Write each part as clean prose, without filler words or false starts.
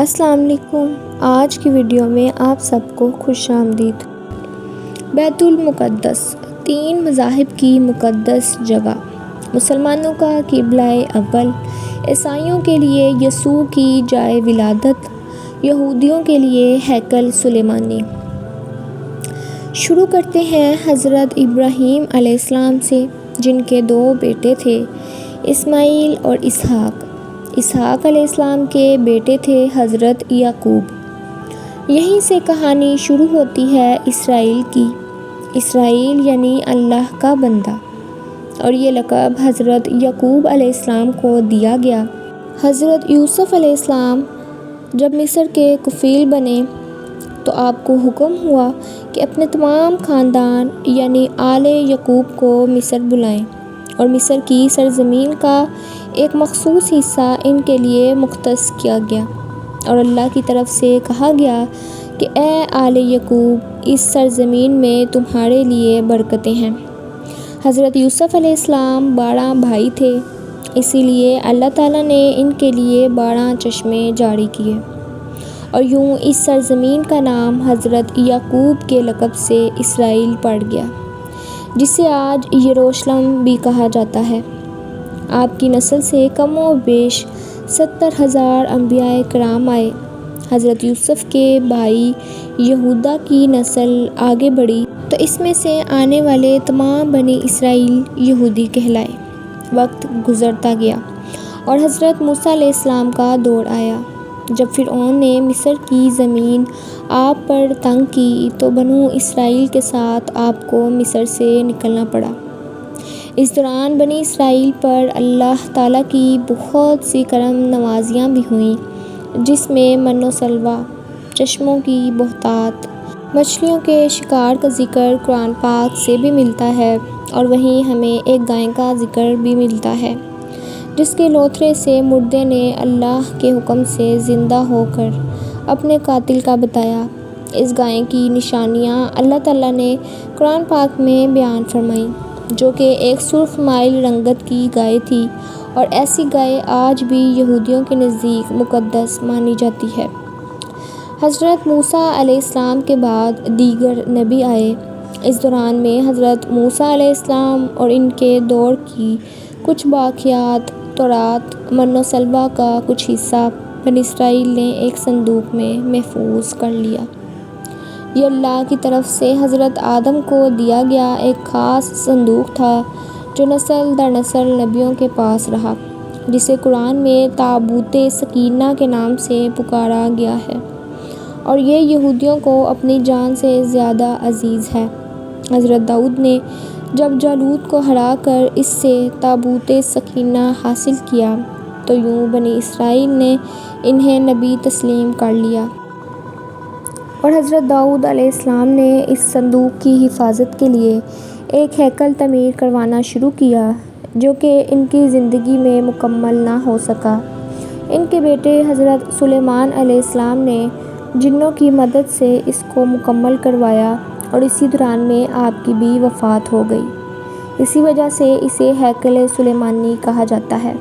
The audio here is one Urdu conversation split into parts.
السلام علیکم۔ آج کی ویڈیو میں آپ سب کو خوش آمدید۔ بیت المقدس 3 مذاہب کی مقدس جگہ، مسلمانوں کا قبلہ اول، عیسائیوں کے لیے یسوع کی جائے ولادت، یہودیوں کے لیے ہیکل سلیمانی۔ شروع کرتے ہیں حضرت ابراہیم علیہ السلام سے، جن کے 2 بیٹے تھے، اسماعیل اور اسحاق۔ اسحاق علیہ السلام کے بیٹے تھے حضرت یعقوب۔ یہیں سے کہانی شروع ہوتی ہے اسرائیل کی۔ اسرائیل یعنی اللہ کا بندہ، اور یہ لقب حضرت یعقوب علیہ السلام کو دیا گیا۔ حضرت یوسف علیہ السلام جب مصر کے کفیل بنے تو آپ کو حکم ہوا کہ اپنے تمام خاندان یعنی آل یعقوب کو مصر بلائیں، اور مصر کی سرزمین کا ایک مخصوص حصہ ان کے لیے مختص کیا گیا، اور اللہ کی طرف سے کہا گیا کہ اے آل یعقوب، اس سرزمین میں تمہارے لیے برکتیں ہیں۔ حضرت یوسف علیہ السلام 12 بھائی تھے، اسی لیے اللہ تعالیٰ نے ان کے لیے 12 چشمے جاری کیے، اور یوں اس سرزمین کا نام حضرت یعقوب کے لقب سے اسرائیل پڑ گیا، جسے آج یروشلم بھی کہا جاتا ہے۔ آپ کی نسل سے کم و بیش 70,000 انبیاء کرام آئے۔ حضرت یوسف کے بھائی یہودا کی نسل آگے بڑھی تو اس میں سے آنے والے تمام بنی اسرائیل یہودی کہلائے۔ وقت گزرتا گیا اور حضرت موسیٰ علیہ السلام کا دور آیا۔ جب فرعون نے مصر کی زمین آپ پر تنگ کی تو بنو اسرائیل کے ساتھ آپ کو مصر سے نکلنا پڑا۔ اس دوران بنی اسرائیل پر اللہ تعالیٰ کی بہت سی کرم نوازیاں بھی ہوئیں، جس میں من و سلویٰ، چشموں کی بہتات، مچھلیوں کے شکار کا ذکر قرآن پاک سے بھی ملتا ہے، اور وہیں ہمیں ایک گائے کا ذکر بھی ملتا ہے، جس کے لوتھڑے سے مردے نے اللہ کے حکم سے زندہ ہو کر اپنے قاتل کا بتایا۔ اس گائے کی نشانیاں اللہ تعالیٰ نے قرآن پاک میں بیان فرمائیں، جو کہ ایک سرخ مائل رنگت کی گائے تھی، اور ایسی گائے آج بھی یہودیوں کے نزدیک مقدس مانی جاتی ہے۔ حضرت موسیٰ علیہ السلام کے بعد دیگر نبی آئے۔ اس دوران میں حضرت موسیٰ علیہ السلام اور ان کے دور کی کچھ واقعات، تورات، من و سلویٰ کا کچھ حصہ بنی اسرائیل نے ایک صندوق میں محفوظ کر لیا۔ یہ اللہ کی طرف سے حضرت آدم کو دیا گیا ایک خاص صندوق تھا، جو نسل در نسل نبیوں کے پاس رہا، جسے قرآن میں تابوت سکینہ کے نام سے پکارا گیا ہے، اور یہ یہودیوں کو اپنی جان سے زیادہ عزیز ہے۔ حضرت داؤد نے جب جالوت کو ہرا کر اس سے تابوت سکینہ حاصل کیا تو یوں بنی اسرائیل نے انہیں نبی تسلیم کر لیا، اور حضرت داؤد علیہ السلام نے اس صندوق کی حفاظت کے لیے ایک ہیکل تعمیر کروانا شروع کیا، جو کہ ان کی زندگی میں مکمل نہ ہو سکا۔ ان کے بیٹے حضرت سلیمان علیہ السلام نے جنوں کی مدد سے اس کو مکمل کروایا، اور اسی دوران میں آپ کی بھی وفات ہو گئی۔ اسی وجہ سے اسے ہیکل سلیمانی کہا جاتا ہے۔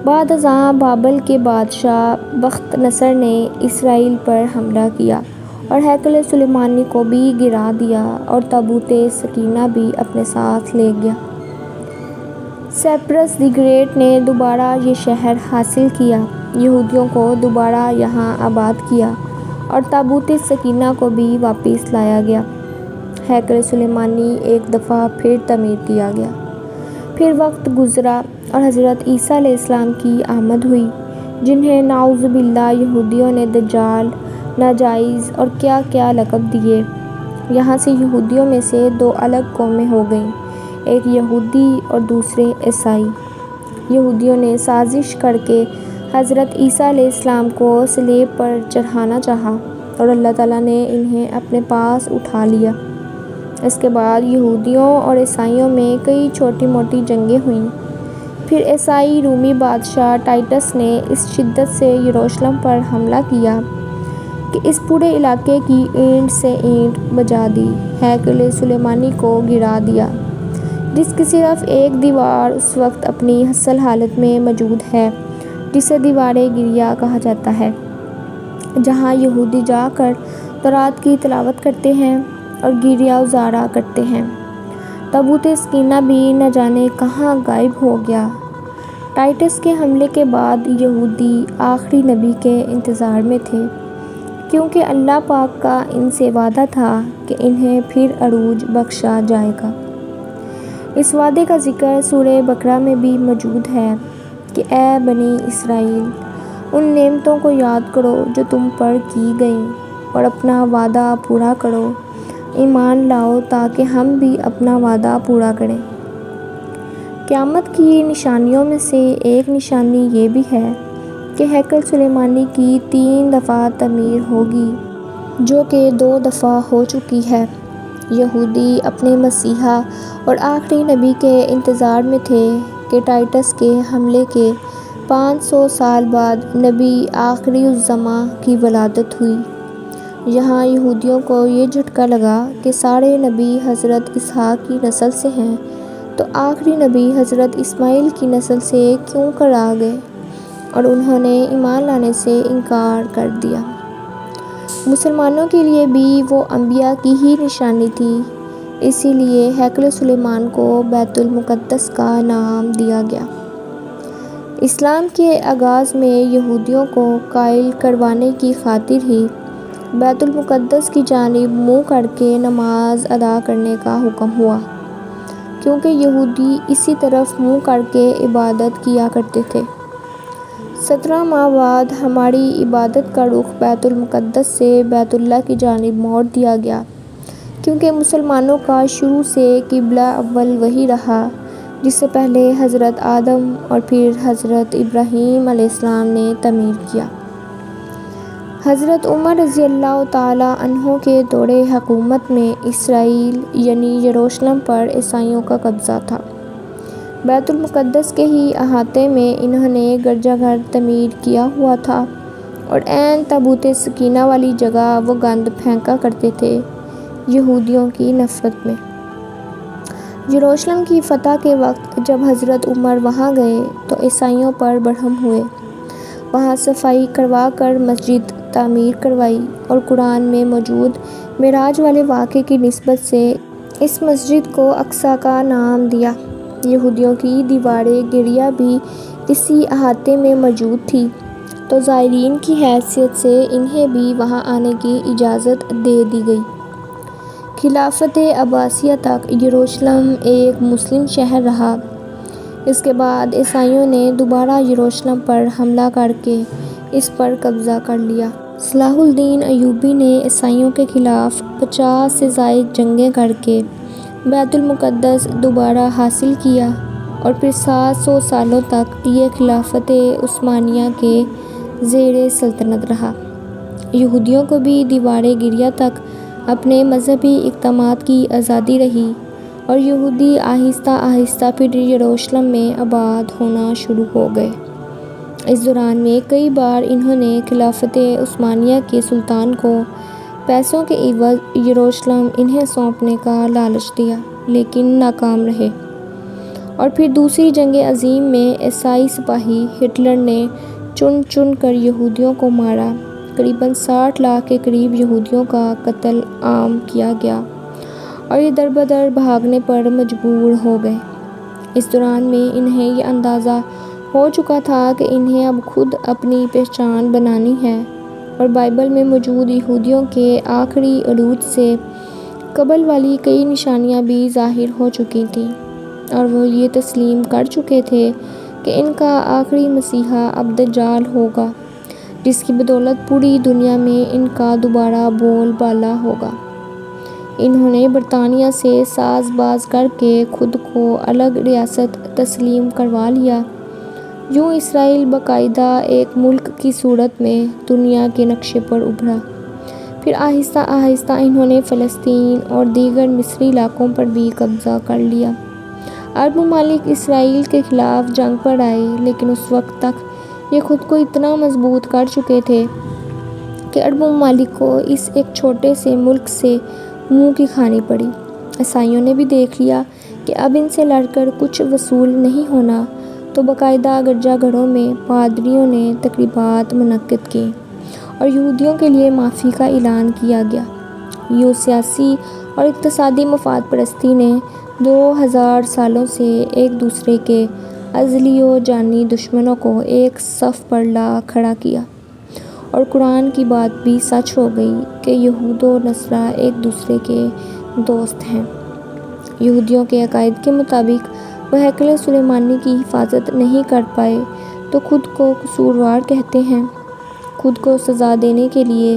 بعد ازاں بابل کے بادشاہ بخت نصر نے اسرائیل پر حملہ کیا اور ہیکل سلیمانی کو بھی گرا دیا، اور تابوت سکینہ بھی اپنے ساتھ لے گیا۔ سائپرس دی گریٹ نے دوبارہ یہ شہر حاصل کیا، یہودیوں کو دوبارہ یہاں آباد کیا، اور تابوت سکینہ کو بھی واپس لایا گیا۔ ہیکل سلیمانی ایک دفعہ پھر تعمیر کیا گیا۔ پھر وقت گزرا اور حضرت عیسیٰ علیہ السلام کی آمد ہوئی، جنہیں نعوذ باللہ یہودیوں نے دجال، ناجائز اور کیا کیا لقب دیے۔ یہاں سے یہودیوں میں سے 2 الگ قومیں ہو گئیں، ایک یہودی اور دوسرے عیسائی۔ یہودیوں نے سازش کر کے حضرت عیسیٰ علیہ السلام کو صلیب پر چڑھانا چاہا، اور اللہ تعالیٰ نے انہیں اپنے پاس اٹھا لیا۔ اس کے بعد یہودیوں اور عیسائیوں میں کئی چھوٹی موٹی جنگیں ہوئیں۔ پھر عیسائی رومی بادشاہ ٹائٹس نے اس شدت سے یروشلم پر حملہ کیا کہ اس پورے علاقے کی اینٹ سے اینٹ بجا دی، ہیکل سلیمانی کو گرا دیا، جس کی صرف ایک دیوار اس وقت اپنی اصل حالت میں موجود ہے، جسے دیوار گریہ کہا جاتا ہے۔ جہاں یہودی جا کر تورات کی تلاوت کرتے ہیں اور گریہ ازارا کرتے ہیں۔ تابوت سکینہ بھی نہ جانے کہاں غائب ہو گیا۔ ٹائٹس کے حملے کے بعد یہودی آخری نبی کے انتظار میں تھے، کیونکہ اللہ پاک کا ان سے وعدہ تھا کہ انہیں پھر عروج بخشا جائے گا۔ اس وعدے کا ذکر سورہ بقرہ میں بھی موجود ہے کہ اے بنی اسرائیل، ان نعمتوں کو یاد کرو جو تم پر کی گئیں اور اپنا وعدہ پورا کرو، ایمان لاؤ تاکہ ہم بھی اپنا وعدہ پورا کریں۔ قیامت کی نشانیوں میں سے ایک نشانی یہ بھی ہے کہ ہیکل سلیمانی کی 3 دفعہ تعمیر ہوگی، جو کہ 2 دفعہ ہو چکی ہے۔ یہودی اپنے مسیحا اور آخری نبی کے انتظار میں تھے کہ ٹائٹس کے حملے کے 500 سال بعد نبی آخری الزماں کی ولادت ہوئی۔ یہاں یہودیوں کو یہ جھٹکا لگا کہ سارے نبی حضرت اسحاق کی نسل سے ہیں، تو آخری نبی حضرت اسماعیل کی نسل سے کیوں کر آ گئے، اور انہوں نے ایمان لانے سے انکار کر دیا۔ مسلمانوں کے لیے بھی وہ انبیاء کی ہی نشانی تھی، اسی لیے ہیکل سلیمان کو بیت المقدس کا نام دیا گیا۔ اسلام کے آغاز میں یہودیوں کو قائل کروانے کی خاطر ہی بیت المقدس کی جانب منہ کر کے نماز ادا کرنے کا حکم ہوا، کیونکہ یہودی اسی طرف منہ کر کے عبادت کیا کرتے تھے۔ 17 ماہ بعد ہماری عبادت کا رخ بیت المقدس سے بیت اللہ کی جانب موڑ دیا گیا، کیونکہ مسلمانوں کا شروع سے قبلہ اول وہی رہا جس سے پہلے حضرت آدم اور پھر حضرت ابراہیم علیہ السلام نے تعمیر کیا۔ حضرت عمر رضی اللہ تعالیٰ عنہ کے دور حکومت میں اسرائیل یعنی یروشلم پر عیسائیوں کا قبضہ تھا۔ بیت المقدس کے ہی احاطے میں انہوں نے گرجا گھر تعمیر کیا ہوا تھا، اور عین تابوت سکینہ والی جگہ وہ گند پھینکا کرتے تھے یہودیوں کی نفرت میں۔ یروشلم کی فتح کے وقت جب حضرت عمر وہاں گئے تو عیسائیوں پر برہم ہوئے، وہاں صفائی کروا کر مسجد تعمیر کروائی، اور قرآن میں موجود معراج والے واقعے کی نسبت سے اس مسجد کو اقصیٰ کا نام دیا۔ یہودیوں کی دیوار گریہ بھی اسی احاطے میں موجود تھی، تو زائرین کی حیثیت سے انہیں بھی وہاں آنے کی اجازت دے دی گئی۔ خلافت عباسیہ تک یروشلم ایک مسلم شہر رہا۔ اس کے بعد عیسائیوں نے دوبارہ یروشلم پر حملہ کر کے اس پر قبضہ کر لیا۔ صلاح الدین ایوبی نے عیسائیوں کے خلاف 50 سے زائد جنگیں کر کے بیت المقدس دوبارہ حاصل کیا، اور پھر 700 سالوں تک یہ خلافت عثمانیہ کے زیر سلطنت رہا۔ یہودیوں کو بھی دیوار گریہ تک اپنے مذہبی اقدامات کی آزادی رہی، اور یہودی آہستہ آہستہ پھر یروشلم میں آباد ہونا شروع ہو گئے۔ اس دوران میں کئی بار انہوں نے خلافت عثمانیہ کے سلطان کو پیسوں کے عوض یروشلم انہیں سونپنے کا لالچ دیا، لیکن ناکام رہے۔ اور پھر دوسری جنگ عظیم میں عیسائی سپاہی ہٹلر نے چن چن کر یہودیوں کو مارا، تقریباً 60 لاکھ کے قریب یہودیوں کا قتل عام کیا گیا، اور یہ در بدر بھاگنے پر مجبور ہو گئے۔ اس دوران میں انہیں یہ اندازہ ہو چکا تھا کہ انہیں اب خود اپنی پہچان بنانی ہے، اور بائبل میں موجود یہودیوں کے آخری عروج سے قبل والی کئی نشانیاں بھی ظاہر ہو چکی تھیں، اور وہ یہ تسلیم کر چکے تھے کہ ان کا آخری مسیحا اب دجال ہوگا، جس کی بدولت پوری دنیا میں ان کا دوبارہ بول بالا ہوگا۔ انہوں نے برطانیہ سے ساز باز کر کے خود کو الگ ریاست تسلیم کروا لیا۔ یوں اسرائیل باقاعدہ ایک ملک کی صورت میں دنیا کے نقشے پر ابھرا۔ پھر آہستہ آہستہ انہوں نے فلسطین اور دیگر مصری علاقوں پر بھی قبضہ کر لیا۔ عرب ممالک اسرائیل کے خلاف جنگ پر آئے، لیکن اس وقت تک یہ خود کو اتنا مضبوط کر چکے تھے کہ عرب ممالک کو اس ایک چھوٹے سے ملک سے منہ کی کھانی پڑی۔ عیسائیوں نے بھی دیکھ لیا کہ اب ان سے لڑ کر کچھ وصول نہیں ہونا، تو باقاعدہ گرجا گھروں میں پادریوں نے تقریبات منعقد کیں، اور یہودیوں کے لیے معافی کا اعلان کیا گیا۔ یوں سیاسی اور اقتصادی مفاد پرستی نے 2000 سالوں سے ایک دوسرے کے ازلی و جانی دشمنوں کو ایک صف پر لا کھڑا کیا، اور قرآن کی بات بھی سچ ہو گئی کہ یہود و نصارہ ایک دوسرے کے دوست ہیں۔ یہودیوں کے عقائد کے مطابق وہ ہیکل سلیمانی کی حفاظت نہیں کر پائے تو خود کو قصوروار کہتے ہیں، خود کو سزا دینے کے لیے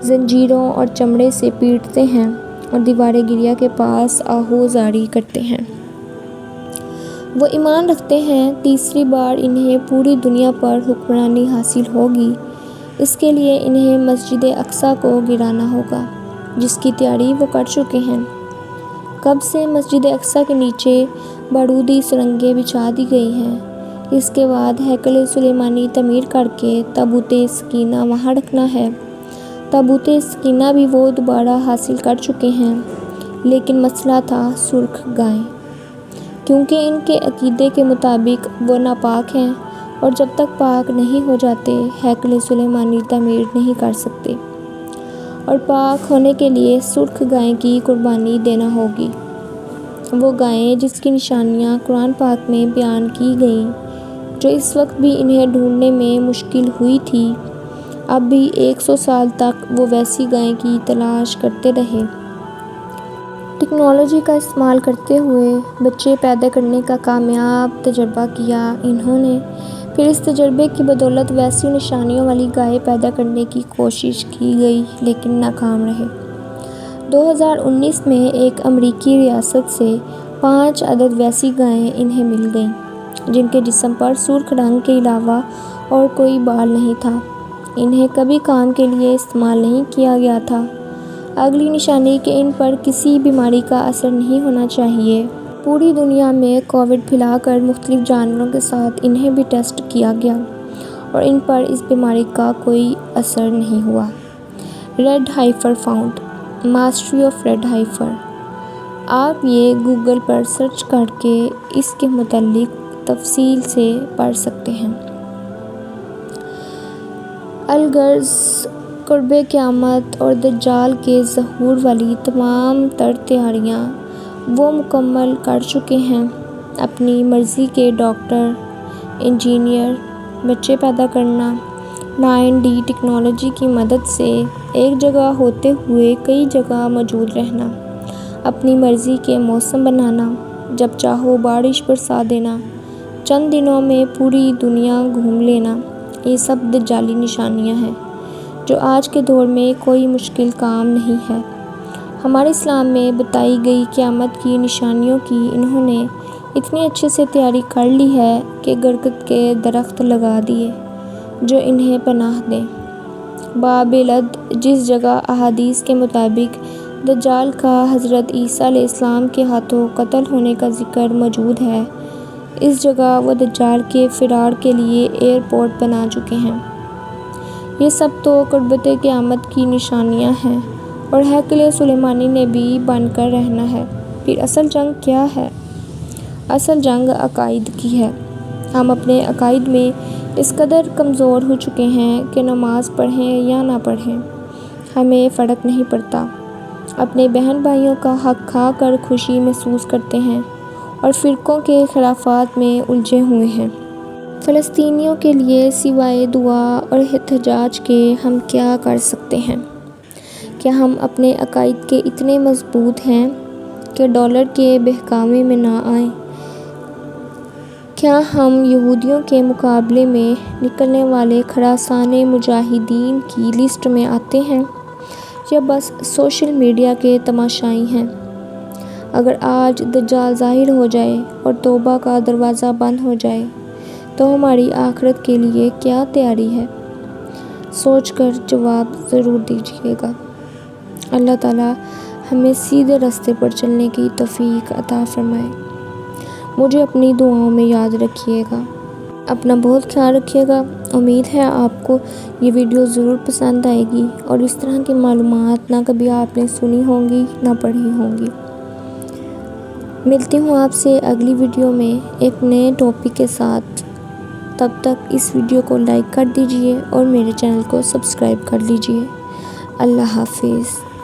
زنجیروں اور چمڑے سے پیٹتے ہیں اور دیوار گریہ کے پاس آہوزاری کرتے ہیں۔ وہ ایمان رکھتے ہیں تیسری بار انہیں پوری دنیا پر حکمرانی حاصل ہوگی، اس کے لیے انہیں مسجد اقصیٰ کو گرانا ہوگا، جس کی تیاری وہ کر چکے ہیں۔ کب سے مسجد اقصیٰ کے نیچے بارودی سرنگیں بچھا دی گئی ہیں۔ اس کے بعد ہیکل سلیمانی تعمیر کر کے تابوت سکینہ وہاں رکھنا ہے۔ تابوت سکینہ بھی وہ دوبارہ حاصل کر چکے ہیں، لیکن مسئلہ تھا سرخ گائے، کیونکہ ان کے عقیدے کے مطابق وہ ناپاک ہیں، اور جب تک پاک نہیں ہو جاتے ہیکل سلیمانی تعمیر نہیں کر سکتے، اور پاک ہونے کے لیے سرخ گائے کی قربانی دینا ہوگی۔ وہ گائیں جس کی نشانیاں قرآن پاک میں بیان کی گئیں، جو اس وقت بھی انہیں ڈھونڈنے میں مشکل ہوئی تھی، اب بھی 100 سال تک وہ ویسی گائیں کی تلاش کرتے رہے۔ ٹیکنالوجی کا استعمال کرتے ہوئے بچے پیدا کرنے کا کامیاب تجربہ کیا انہوں نے، پھر اس تجربے کی بدولت ویسی نشانیوں والی گائے پیدا کرنے کی کوشش کی گئی لیکن ناکام رہے۔ 2019 میں ایک امریکی ریاست سے 5 عدد ویسی گائیں انہیں مل گئیں، جن کے جسم پر سرخ رنگ کے علاوہ اور کوئی بال نہیں تھا۔ انہیں کبھی کام کے لیے استعمال نہیں کیا گیا تھا۔ اگلی نشانی کہ ان پر کسی بیماری کا اثر نہیں ہونا چاہیے۔ پوری دنیا میں کووڈ پھیلا کر مختلف جانوروں کے ساتھ انہیں بھی ٹیسٹ کیا گیا اور ان پر اس بیماری کا کوئی اثر نہیں ہوا۔ Red heifer found, mastery of red heifer. آپ یہ گوگل پر سرچ کر کے اس کے متعلق تفصیل سے پڑھ سکتے ہیں۔ الغرض قرب قیامت اور دجال کے ظہور والی تمام تر تیاریاں وہ مکمل کر چکے ہیں۔ اپنی مرضی کے ڈاکٹر، انجینئر، بچے پیدا کرنا، 9D ٹیکنالوجی کی مدد سے ایک جگہ ہوتے ہوئے کئی جگہ موجود رہنا، اپنی مرضی کے موسم بنانا، جب چاہو بارش برسا دینا، چند دنوں میں پوری دنیا گھوم لینا، یہ سب دجالی نشانیاں ہیں، جو آج کے دور میں کوئی مشکل کام نہیں ہے۔ ہمارے اسلام میں بتائی گئی قیامت کی نشانیوں کی انہوں نے اتنی اچھے سے تیاری کر لی ہے کہ برگد کے درخت لگا دیے جو انہیں پناہ دیں۔ بابلد، جس جگہ احادیث کے مطابق دجال کا حضرت عیسیٰ علیہ السلام کے ہاتھوں قتل ہونے کا ذکر موجود ہے، اس جگہ وہ دجال کے فرار کے لیے ایئرپورٹ بنا چکے ہیں۔ یہ سب تو قربت قیامت کی نشانیاں ہیں، اور ہیکل سلیمانی نے بھی بن کر رہنا ہے۔ پھر اصل جنگ کیا ہے؟ اصل جنگ عقائد کی ہے۔ ہم اپنے عقائد میں اس قدر کمزور ہو چکے ہیں کہ نماز پڑھیں یا نہ پڑھیں، ہمیں فرق نہیں پڑتا۔ اپنے بہن بھائیوں کا حق کھا کر خوشی محسوس کرتے ہیں اور فرقوں کے خلافات میں الجھے ہوئے ہیں۔ فلسطینیوں کے لیے سوائے دعا اور احتجاج کے ہم کیا کر سکتے ہیں؟ کیا ہم اپنے عقائد کے اتنے مضبوط ہیں کہ ڈالر کے بہکاوے میں نہ آئیں؟ کیا ہم یہودیوں کے مقابلے میں نکلنے والے خراسان مجاہدین کی لسٹ میں آتے ہیں، یا بس سوشل میڈیا کے تماشائی ہیں؟ اگر آج دجال ظاہر ہو جائے اور توبہ کا دروازہ بند ہو جائے تو ہماری آخرت کے لیے کیا تیاری ہے؟ سوچ کر جواب ضرور دیجیے گا۔ اللہ تعالیٰ ہمیں سیدھے راستے پر چلنے کی توفیق عطا فرمائے۔ مجھے اپنی دعاؤں میں یاد رکھیے گا۔ اپنا بہت خیال رکھیے گا۔ امید ہے آپ کو یہ ویڈیو ضرور پسند آئے گی، اور اس طرح کی معلومات نہ کبھی آپ نے سنی ہوں گی نہ پڑھی ہوں گی۔ ملتی ہوں آپ سے اگلی ویڈیو میں ایک نئے ٹاپک کے ساتھ۔ تب تک اس ویڈیو کو لائک کر دیجئے اور میرے چینل کو سبسکرائب کر لیجئے۔ اللہ حافظ۔